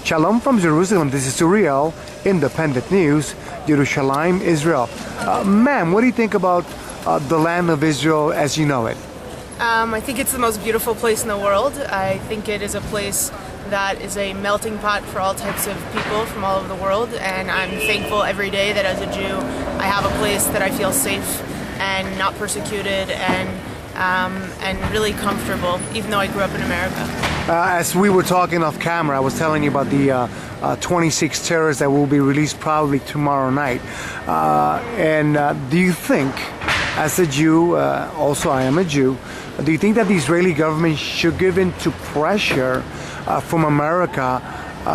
Shalom from Jerusalem. This is Uriel, Independent News, Yerushalayim, Israel. Ma'am, what do you think about the land of Israel as you know it? I think it's the most beautiful place in the world. I think it is a place that is a melting pot for all types of people from all over the world, and I'm thankful every day that as a Jew I have a place that I feel safe and not persecuted and really comfortable, even though I grew up in America. As we were talking off camera, I was telling you about the 26 terrorists that will be released probably tomorrow night. Do you think, as a Jew, also I am a Jew, do you think that the Israeli government should give in to pressure from America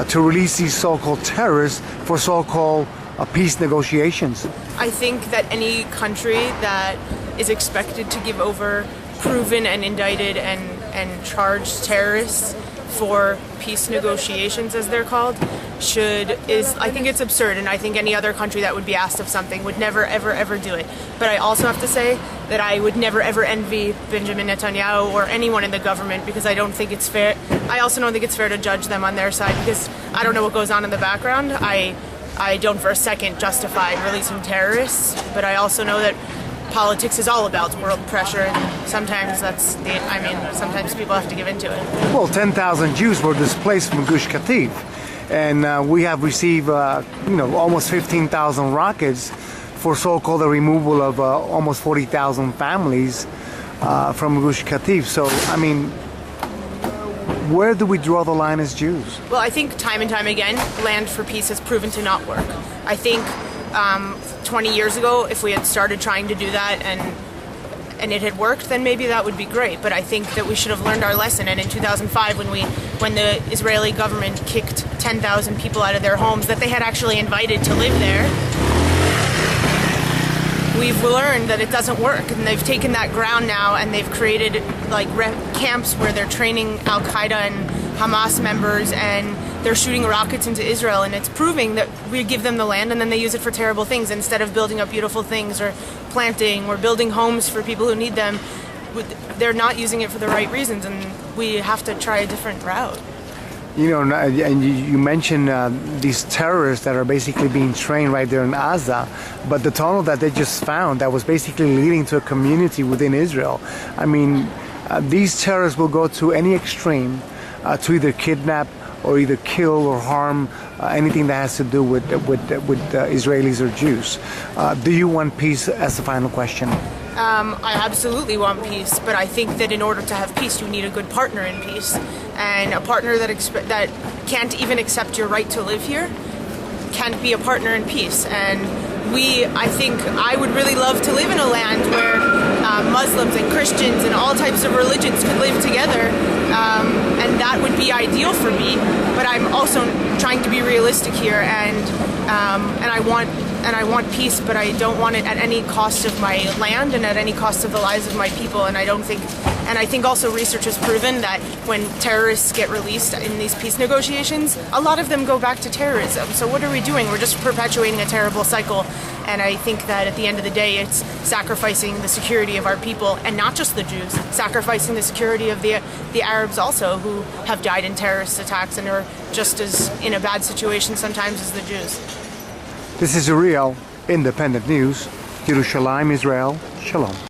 to release these so-called terrorists for so-called peace negotiations? I think that any country that is expected to give over proven and indicted and charged terrorists for peace negotiations, as they're called, I think it's absurd, and I think any other country that would be asked of something would never, ever, ever do it. But I also have to say that I would never, ever envy Benjamin Netanyahu or anyone in the government, because I don't think it's fair. I also don't think it's fair to judge them on their side, because I don't know what goes on in the background. I don't for a second justify releasing terrorists, but I also know that politics is all about world pressure, and sometimes sometimes people have to give into it. Well, 10,000 Jews were displaced from Gush Katif, and we have received, almost 15,000 rockets for so-called the removal of almost 40,000 families from Gush Katif. So, where do we draw the line as Jews? Well, I think time and time again, Land for Peace has proven to not work. I think 20 years ago, if we had started trying to do that and it had worked, then maybe that would be great. But I think that we should have learned our lesson. And in 2005, when the Israeli government kicked 10,000 people out of their homes that they had actually invited to live there, we've learned that it doesn't work, and they've taken that ground now, and they've created camps where they're training Al-Qaeda and Hamas members, and they're shooting rockets into Israel, and it's proving that we give them the land and then they use it for terrible things instead of building up beautiful things or planting or building homes for people who need them. They're not using it for the right reasons, and we have to try a different route. And you mentioned these terrorists that are basically being trained right there in Gaza, but the tunnel that they just found that was basically leading to a community within Israel. These terrorists will go to any extreme to either kidnap or either kill or harm anything that has to do with Israelis or Jews. Do you want peace as the final question? I absolutely want peace, but I think that in order to have peace, you need a good partner in peace. And a partner that can't even accept your right to live here can't be a partner in peace. And I think I would really love to live in a land where Muslims and Christians and all types of religions could live together, and that would be ideal for me. But I'm also trying to be realistic here, and I want peace, but I don't want it at any cost of my land and at any cost of the lives of my people. And I think also research has proven that when terrorists get released in these peace negotiations, a lot of them go back to terrorism. So what are we doing? We're just perpetuating a terrible cycle. And I think that at the end of the day, it's sacrificing the security of our people, and not just the Jews, sacrificing the security of the Arabs also, who have died in terrorist attacks and are just as in a bad situation sometimes as the Jews. This is Uriel, Independent News, Yerushalayim, Israel. Shalom.